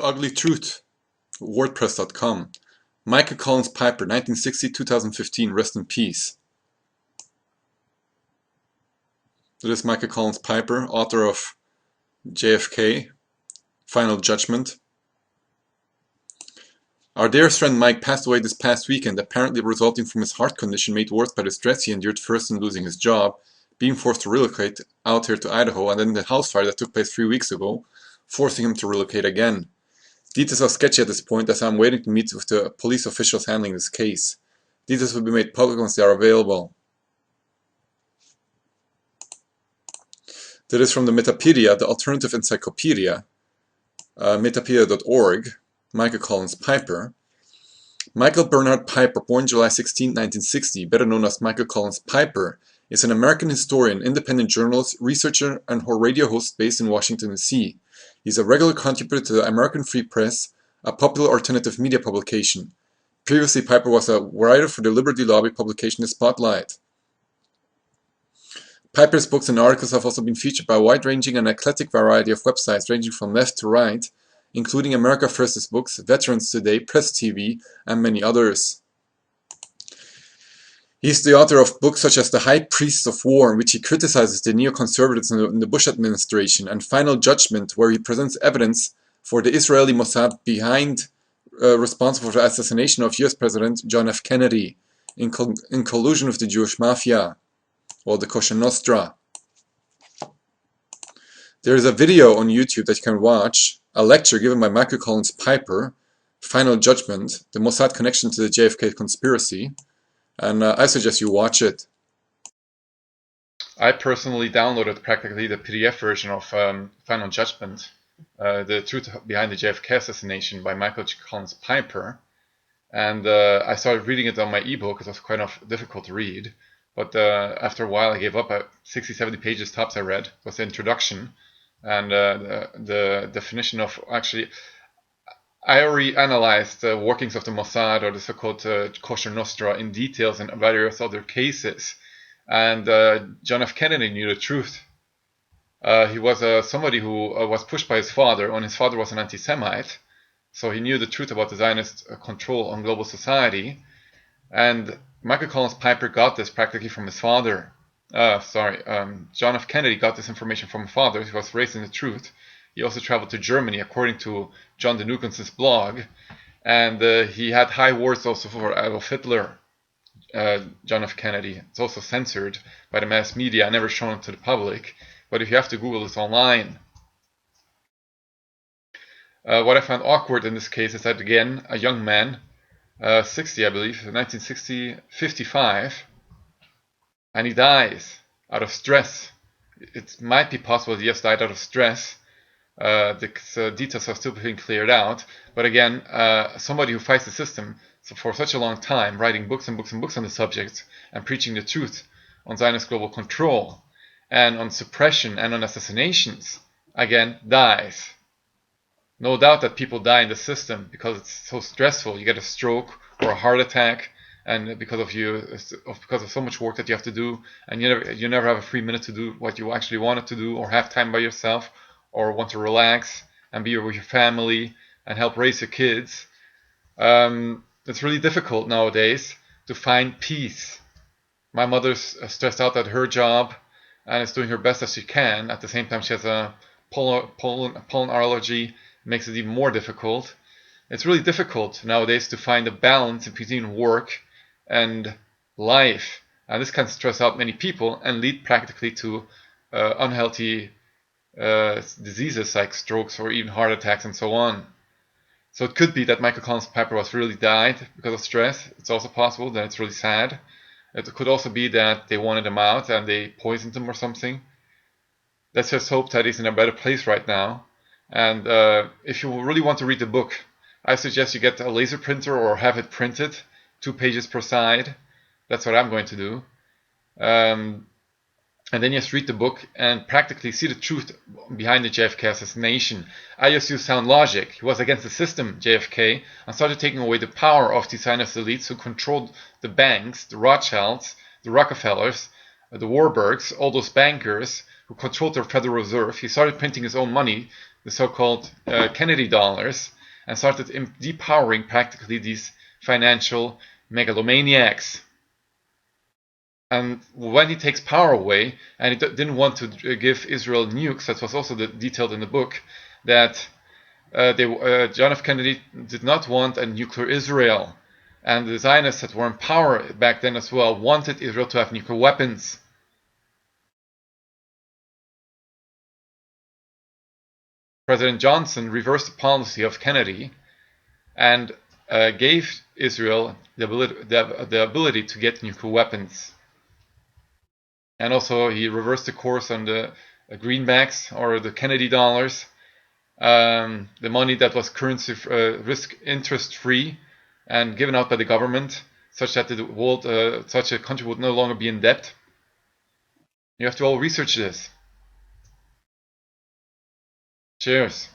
The Ugly Truth, WordPress.com. Michael Collins Piper, 1960-2015, rest in peace. It is Michael Collins Piper, author of JFK, Final Judgment. Our dearest friend Mike passed away this past weekend, apparently resulting from his heart condition made worse by the stress he endured first in losing his job, being forced to relocate out here to Idaho, and then the house fire that took place 3 weeks ago, forcing him to relocate again. Details are sketchy at this point, as I'm waiting to meet with the police officials handling this case. Details will be made public once they are available. That is from the Metapedia, the Alternative Encyclopedia, metapedia.org, Michael Collins Piper. Michael Bernard Piper, born July 16, 1960, better known as Michael Collins Piper, is an American historian, independent journalist, researcher, and radio host based in Washington, D.C. He is a regular contributor to the American Free Press, a popular alternative media publication. Previously, Piper was a writer for the Liberty Lobby publication The Spotlight. Piper's books and articles have also been featured by a wide-ranging and eclectic variety of websites ranging from left to right, including America First's books, Veterans Today, Press TV, and many others. He is the author of books such as The High Priests of War, in which he criticizes the neoconservatives in the Bush administration, and Final Judgment, where he presents evidence for the Israeli Mossad responsible for the assassination of US President John F. Kennedy in collusion with the Jewish Mafia, or the Kosher Nostra. There is a video on YouTube that you can watch, a lecture given by Michael Collins Piper, Final Judgment, the Mossad connection to the JFK conspiracy, and I suggest you watch it. I personally downloaded practically the PDF version of Final Judgment, The Truth Behind the JFK Assassination by Michael Collins Piper, and I started reading it on my ebook. It was kind of difficult to read, but after a while I gave up. 60-70 pages tops I read. It was the introduction and the definition of, actually, I already analyzed the workings of the Mossad, or the so-called Kosher Nostra, in details in various other cases. And John F. Kennedy knew the truth. He was somebody who was pushed by his father, and his father was an anti-Semite. So he knew the truth about the Zionist control on global society. And Michael Collins Piper got this practically from his father. John F. Kennedy got this information from his father. He was raised in the truth. He also traveled to Germany, according to John Denugence's blog, and he had high words also for Adolf Hitler, John F. Kennedy. It's also censored by the mass media, never shown to the public, but if you have to Google this online. What I found awkward in this case is that, again, a young man, 60 I believe, 1960, 55, and he dies out of stress. It might be possible he just died out of stress. The details are still being cleared out, but again, somebody who fights the system for such a long time, writing books and books and books on the subject, and preaching the truth on Zionist global control, and on suppression, and on assassinations, again, dies. No doubt that people die in the system because it's so stressful. You get a stroke or a heart attack, and because of so much work that you have to do, and you never have a free minute to do what you actually wanted to do, or have time by yourself, or want to relax and be with your family and help raise your kids. It's really difficult nowadays to find peace. My mother's stressed out at her job and is doing her best as she can. At the same time, she has a pollen allergy. It makes it even more difficult. It's really difficult nowadays to find a balance between work and life. And this can stress out many people and lead practically to unhealthy diseases like strokes or even heart attacks and so on. So it could be that Michael Collins Piper was really died because of stress. It's also possible that it's really sad. It could also be that they wanted him out and they poisoned him or something. Let's just hope that he's in a better place right now. And if you really want to read the book, I suggest you get a laser printer or have it printed, 2 pages per side. That's what I'm going to do. And then you just read the book and practically see the truth behind the JFK assassination. I just use sound logic. He was against the system, JFK, and started taking away the power of the Zionist elites who controlled the banks, the Rothschilds, the Rockefellers, the Warburgs, all those bankers who controlled the Federal Reserve, he started printing his own money, the so-called Kennedy dollars, and started depowering practically these financial megalomaniacs. And when he takes power away, and he didn't want to give Israel nukes, that was also detailed in the book, that John F. Kennedy did not want a nuclear Israel. And the Zionists that were in power back then as well wanted Israel to have nuclear weapons. President Johnson reversed the policy of Kennedy and gave Israel the ability to get nuclear weapons. And also he reversed the course on the greenbacks or the Kennedy dollars, the money that was currency risk interest free and given out by the government, such that the world, such a country would no longer be in debt. You have to all research this. Cheers.